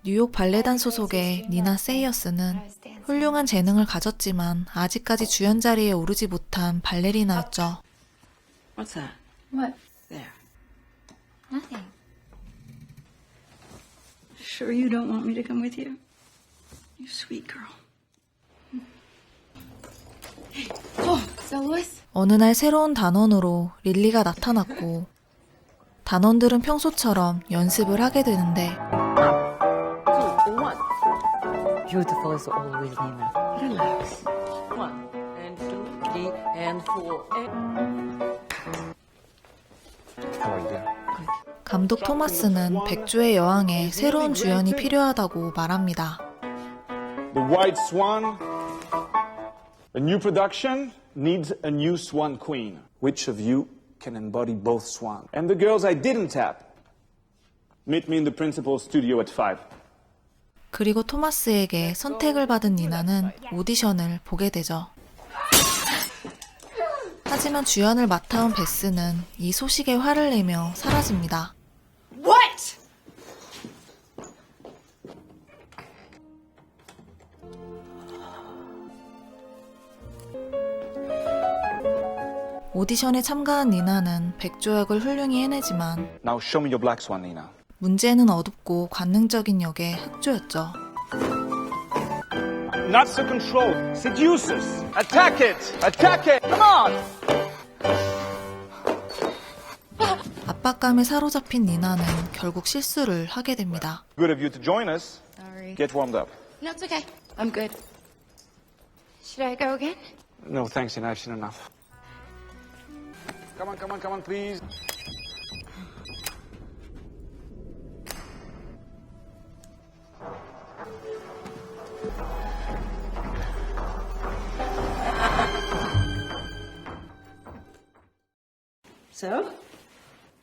뉴욕 발레단 소속의 니나 세이어스는 훌륭한 재능을 가졌지만 아직까지 주연 자리에 오르지 못한 발레리나였죠. What's that? What? There. Nothing. Sure you don't want me to come with you? You sweet girl. Oh, so Louis? 어느 날 새로운 단원으로 릴리가 나타났고 단원들은 평소처럼 연습을 하게 되는데 Beautiful is always Nina. Relax. 1 and 2, 3 and 4. 감독 토마스는 백조의 여왕에 새로운 주연이 필요하다고 말합니다. The White Swan. A new production needs a new Swan Queen. Which of you can embody both swans? And the girls I didn't tap. Meet me in the principal's studio at 5. 그리고 토마스에게 선택을 받은 니나는 오디션을 보게 되죠. 하지만 주연을 맡아온 베스는 이 소식에 화를 내며 사라집니다. What? 오디션에 참가한 니나는 백조 역을 훌륭히 해내지만 Now show me your black swan, Nina. 문제는 어둡고 관능적인 역의 흑조였죠. Not so controlled. Seduces. Attack it. Attack it. Come on. 압박감에 사로잡힌 니나는 결국 실수를 하게 됩니다. Good of you to join us. Sorry. Get warmed up. No, it's okay. I'm good. Should I go again? No, thanks, Nina. I've seen enough. Come on, please. So?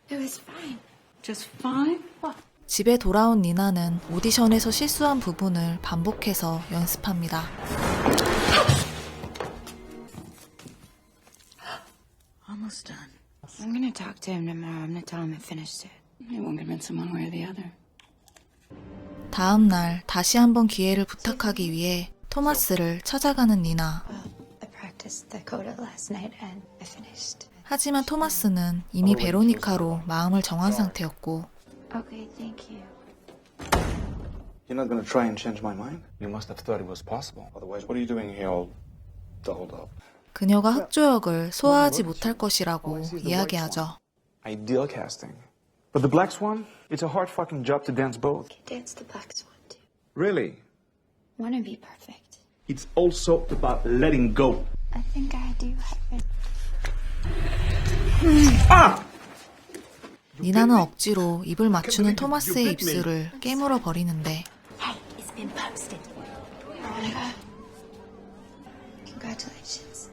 It was fine. Just fine? What? 집에 돌아온 니나는 오디션에서 실수한 부분을 반복해서 연습합니다. Almost done. I'm gonna talk to him tomorrow. I'm gonna tell him I finished it. It won't convince him one way or the other. 다음 날 다시 한번 기회를 부탁하기 위해 토마스를 찾아가는 니나. Well, I practiced the coda last night and I finished. 하지만 토마스는 이미 베로니카로 마음을 정한 상태였고 Okay, thank you. You're not going to try and change my mind? You must have thought it was possible. Otherwise, what are you doing here all dolled up? 그녀가 흑조 역을 소화하지 못할 것이라고 이야기하죠. Ideal casting. But the black swan? It's a hard fucking job to dance both. Dance the black swan too. Really? Wanna be perfect. It's also about letting go. I think I do have it. 니나는 억지로 입을 맞추는 토마스의 입술을 깨물어 버리는데 Hey, it's been posted. Congratulations.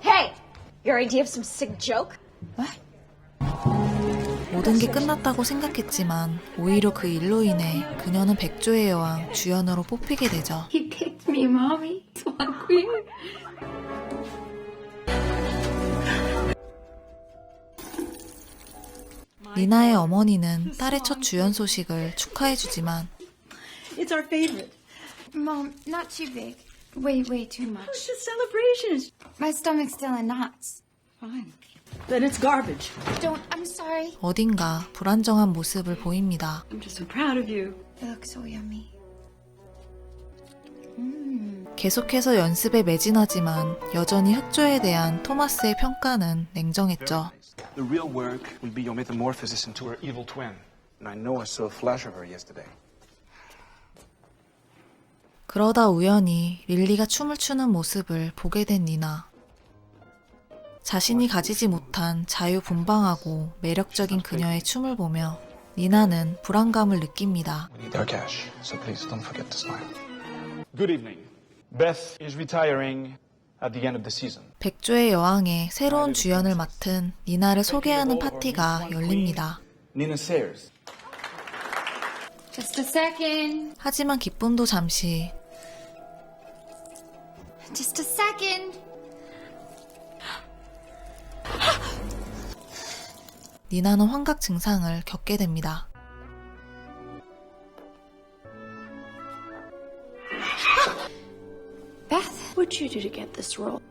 Hey, your idea of some sick joke? What? 모든 게 끝났다고 생각했지만 오히려 그 일로 인해 그녀는 백조의 여왕 주연으로 뽑히게 되죠. He picked me, mommy. Swan queen. 니나의 어머니는 딸의 첫 주연 소식을 축하해주지만 It's our favorite. Mom, not too big. Way too much. It's a celebration. My stomach's still in knots. Fine. Then it's garbage. Don't. I'm sorry. 어딘가 불안정한 모습을 보입니다. I'm just so proud of you. It looks so yummy. 계속해서 연습에 매진하지만 여전히 흑조에 대한 토마스의 평가는 냉정했죠. The real work will be your metamorphosis into her evil twin. And I know I saw a flash of her yesterday. 그러다 우연히 릴리가 춤을 추는 모습을 보게 된 니나. 자신이 가지지 못한 자유분방하고 매력적인 그녀의 춤을 보며 니나는 불안감을 느낍니다. We need our cash, so please don't forget to smile. Good evening. Beth is retiring at the end of the season. 백조의 여왕의 새로운 주연을 맡은 니나를 소개하는 파티가 열립니다. Nina Sayers. Just a second. 하지만 기쁨도 잠시 Just a second. 니나는 환각 증상을 겪게 됩니다. did you do to get this role?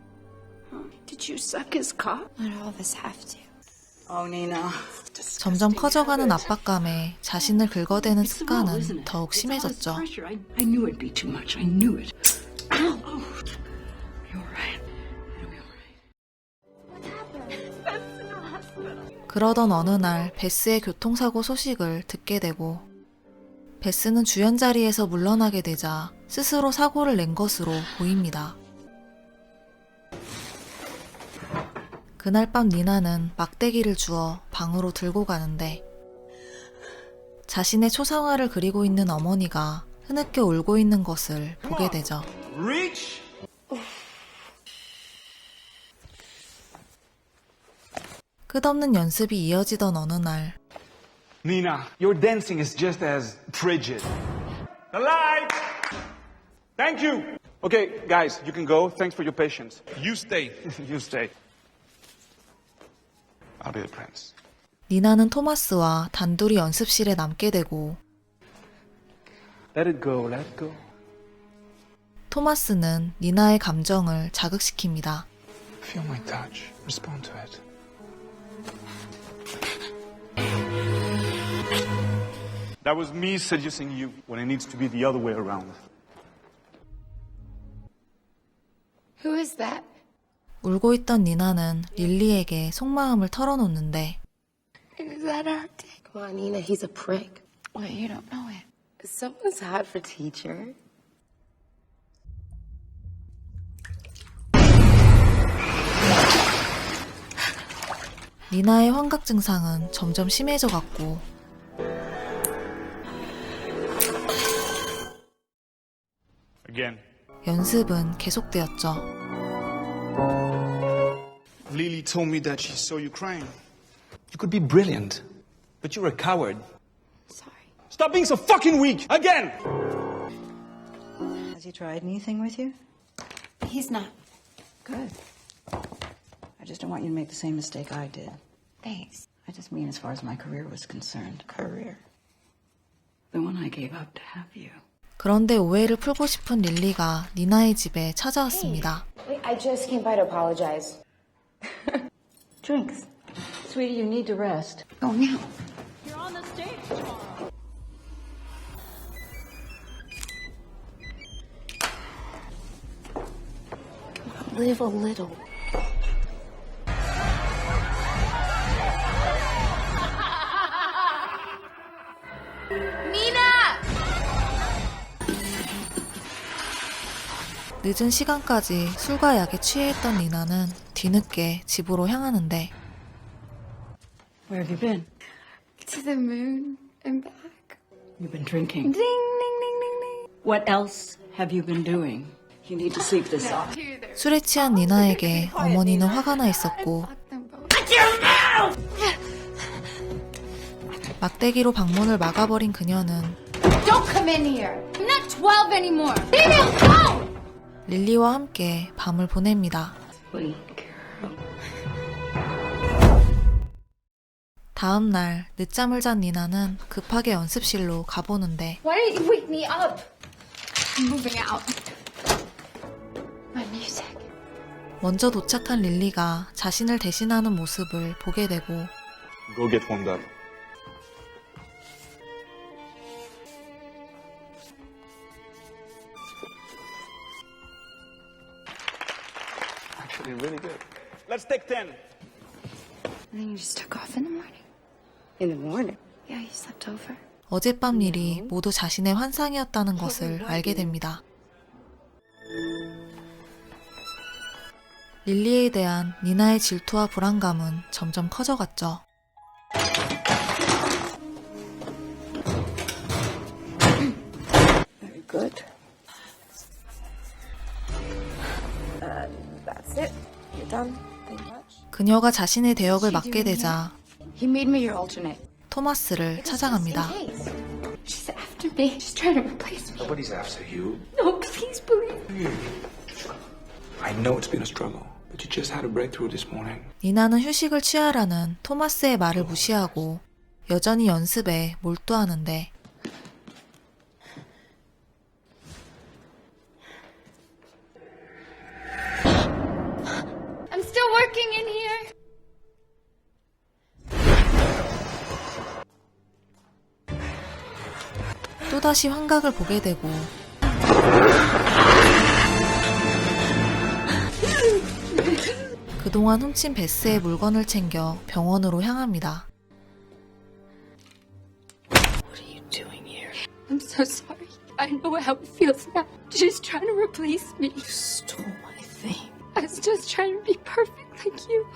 Huh? Did you suck his cock? Not all of us have to. Oh, Nina. 점점 커져가는 압박감에 자신을 긁어대는 습관은 더욱 심해졌죠. I knew it'd be too much. I knew it. Ow! Oh. You're right. 그러던 어느 날 베스의 교통사고 소식을 듣게 되고 베스는 주연 자리에서 물러나게 되자 스스로 사고를 낸 것으로 보입니다. 그날 밤 니나는 막대기를 주워 방으로 들고 가는데 자신의 초상화를 그리고 있는 어머니가 흐느껴 울고 있는 것을 보게 되죠. Reach! 끝없는 연습이 이어지던 어느 날 Nina, your dancing is just as frigid. The light! Thank you! Okay, guys, you can go. Thanks for your patience. You stay. You stay. I'll be the prince. 니나는 토마스와 단둘이 연습실에 남게 되고 Let it go, let it go. 토마스는 니나의 감정을 자극시킵니다. Feel my touch. Respond to it. That was me seducing you when it needs to be the other way around. Who is that? 울고 있던 니나는 릴리에게 속마음을 털어놓는데 Is that our dick? Come on, Nina, he's a prick. Wait, you don't know it. Someone's hot for teacher. 니나의 환각 증상은 점점 심해져 갔고 Again. 연습은 계속되었죠. Lily told me that she saw you crying. You could be brilliant, but you're a coward. Sorry. Stop being so fucking weak! Again! Has he tried anything with you? He's not. Good. I just don't want you to make the same mistake I did. Thanks. I just mean as far as my career was concerned. Career. The one I gave up to have you. 그런데 오해를 풀고 싶은 릴리가 니나의 집에 찾아왔습니다. Wait, I just came by to apologize. Drinks. Sweetie, you need to rest. Oh, now. Live a little. 늦은 시간까지 술과 약에 취해 있던 니나는 뒤늦게 집으로 향하는데 Where have you been? To the moon and back. You've been drinking. Ding, ding, ding, ding, ding. What else have you been doing? You need to sleep this off. 술에 취한 니나에게 어머니는 화가 나 있었고 Fuck them both. 막대기로 방문을 막아버린 그녀는 Don't come in here. I'm not 12 anymore. Nina, go! 릴리와 함께 밤을 보냅니다. Sweet girl. 다음 날 늦잠을 잔 니나는 급하게 연습실로 가보는데 Why didn't you wake me up? I'm moving out. My music. 먼저 도착한 릴리가 자신을 대신하는 모습을 보게 되고 Go get warmed up. Actually, really good. Let's take 10. And then you just took off in the morning. In the morning. Yeah, you slept over. 어젯밤 일이 모두 자신의 환상이었다는 것을 알게 됩니다. 릴리에 대한 니나의 질투와 불안감은 점점 커져갔죠. Very good. That's it. You're done. Thank you much. 그녀가 자신의 대역을 맡게 되자 He made me your alternate. 토마스를 찾아갑니다. She's after me. She's trying to replace me. Nobody's after you. No, please believe me. I know it's been a struggle, but you just had a breakthrough this morning. 니나는 휴식을 취하라는 토마스의 말을 무시하고 여전히 연습에 몰두하는데 working in here? 또다시 환각을 보게 되고 그동안 훔친 베스의 물건을 챙겨 병원으로 향합니다. I'm so sorry. I know how it feels now. She's trying to replace me. You stole my thing. I was just trying to be perfect like you.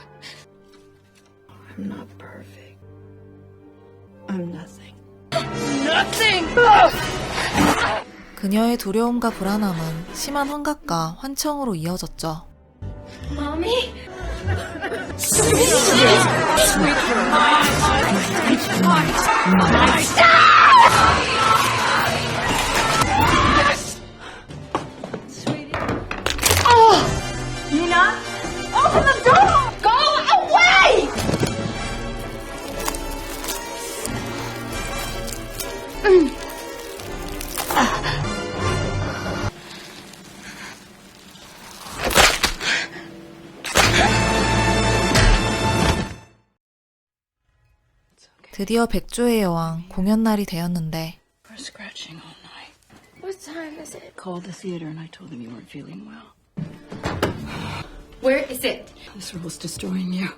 I'm not perfect. I'm nothing. 그녀의 두려움과 불안함은 심한 환각과 환청으로 이어졌죠. Mommy? Nina? Open the door! Go away! 드디어 백조의 여왕 공연 날이 되었는데 We're scratching all night. What time is it? Called the theater and I told them you weren't feeling well. Where is it? This was destroying you.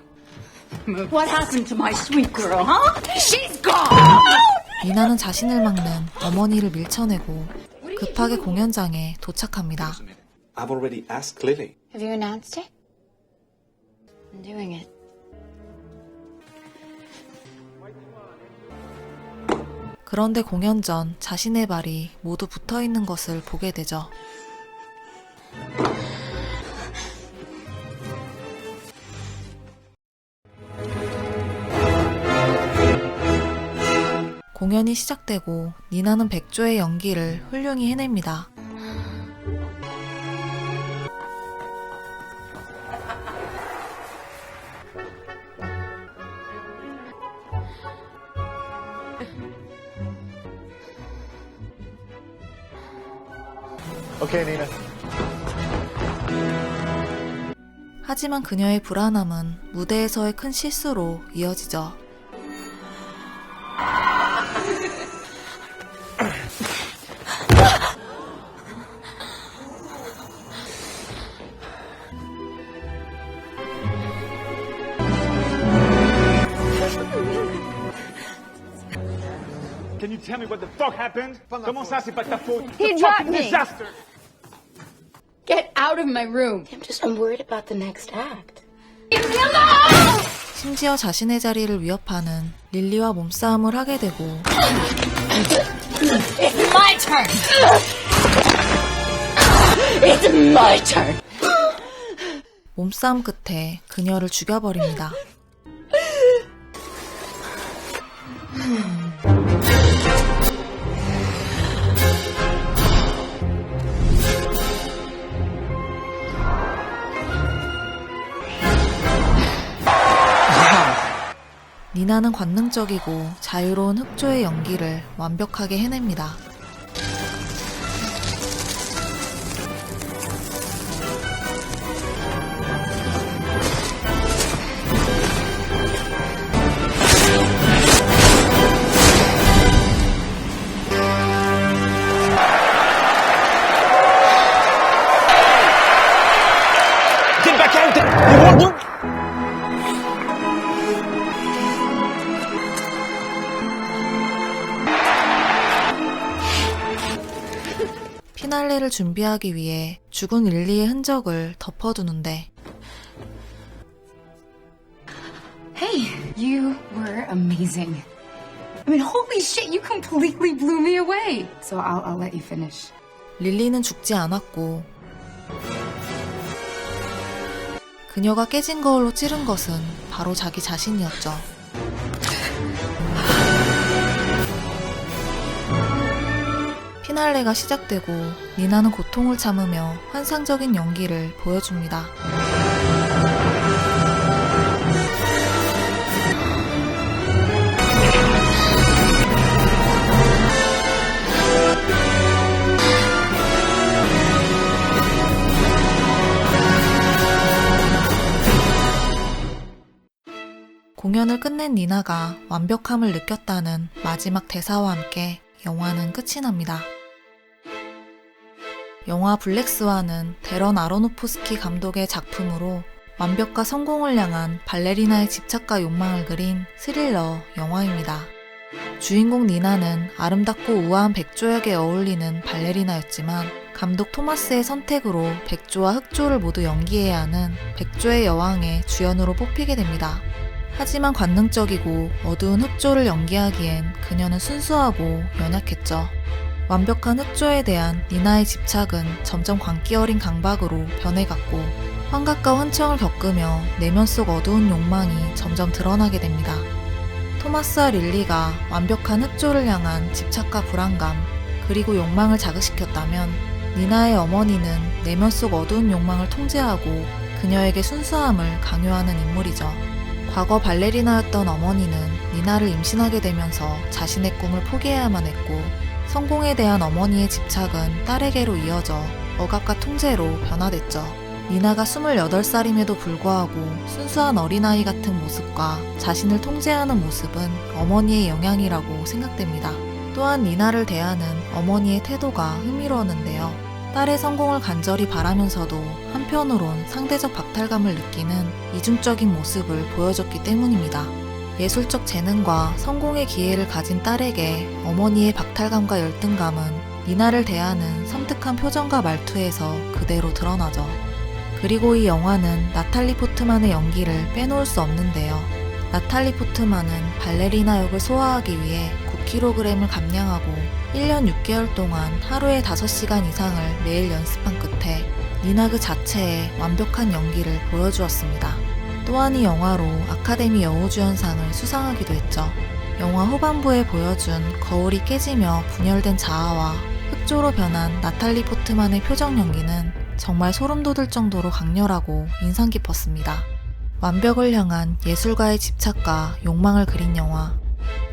What happened to my sweet girl, huh? She's gone! 니나는 자신을 막는 어머니를 밀쳐내고 급하게 공연장에 도착합니다. I've already asked Lily. Have you announced it? I'm doing it. 그런데 공연 전 자신의 발이 모두 붙어 있는 것을 보게 되죠. 공연이 시작되고 니나는 백조의 연기를 훌륭히 해냅니다. Okay, Nina. 하지만 그녀의 불안함은 무대에서의 큰 실수로 이어지죠. Can you tell me what the fuck happened? Comment ça, c'est pas ta faute? He It's a dropped fucking me. disaster! Get out of my room. I'm worried about the next act. 심지어 자신의 자리를 위협하는 릴리와 몸싸움을 하게 되고 It's my turn. It's my turn. 몸싸움 끝에 그녀를 죽여버립니다. 니나는 관능적이고 자유로운 흑조의 연기를 완벽하게 해냅니다. Get back out there! You won't do... 피날레를 준비하기 위해 죽은 릴리의 흔적을 덮어두는데 Hey, you were amazing. I mean, holy shit, you completely blew me away. So I'll let you finish. 릴리는 죽지 않았고 그녀가 깨진 거울로 찌른 것은 바로 자기 자신이었죠. 피날레가 시작되고 니나는 고통을 참으며 환상적인 연기를 보여줍니다. 공연을 끝낸 니나가 완벽함을 느꼈다는 마지막 대사와 함께 영화는 끝이 납니다. 영화 블랙스완은 데런 아로노프스키 감독의 작품으로 완벽과 성공을 향한 발레리나의 집착과 욕망을 그린 스릴러 영화입니다. 주인공 니나는 아름답고 우아한 백조에게 어울리는 발레리나였지만 감독 토마스의 선택으로 백조와 흑조를 모두 연기해야 하는 백조의 여왕의 주연으로 뽑히게 됩니다. 하지만 관능적이고 어두운 흑조를 연기하기엔 그녀는 순수하고 연약했죠. 완벽한 흑조에 대한 니나의 집착은 점점 광기 어린 강박으로 변해갔고 환각과 환청을 겪으며 내면 속 어두운 욕망이 점점 드러나게 됩니다. 토마스와 릴리가 완벽한 흑조를 향한 집착과 불안감 그리고 욕망을 자극시켰다면 니나의 어머니는 내면 속 어두운 욕망을 통제하고 그녀에게 순수함을 강요하는 인물이죠. 과거 발레리나였던 어머니는 니나를 임신하게 되면서 자신의 꿈을 포기해야만 했고 성공에 대한 어머니의 집착은 딸에게로 이어져 억압과 통제로 변화됐죠. 니나가 28살임에도 불구하고 순수한 어린아이 같은 모습과 자신을 통제하는 모습은 어머니의 영향이라고 생각됩니다. 또한 니나를 대하는 어머니의 태도가 흥미로웠는데요. 딸의 성공을 간절히 바라면서도 한편으론 상대적 박탈감을 느끼는 이중적인 모습을 보여줬기 때문입니다. 예술적 재능과 성공의 기회를 가진 딸에게 어머니의 박탈감과 열등감은 니나를 대하는 섬뜩한 표정과 말투에서 그대로 드러나죠. 그리고 이 영화는 나탈리 포트만의 연기를 빼놓을 수 없는데요. 나탈리 포트만은 발레리나 역을 소화하기 위해 9kg을 감량하고 1년 6개월 동안 하루에 5시간 이상을 매일 연습한 끝에 니나 그 자체의 완벽한 연기를 보여주었습니다. 또한 이 영화로 아카데미 여우주연상을 수상하기도 했죠. 영화 후반부에 보여준 거울이 깨지며 분열된 자아와 흑조로 변한 나탈리 포트만의 표정 연기는 정말 소름 돋을 정도로 강렬하고 인상 깊었습니다. 완벽을 향한 예술가의 집착과 욕망을 그린 영화.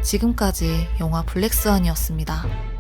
지금까지 영화 블랙스완이었습니다.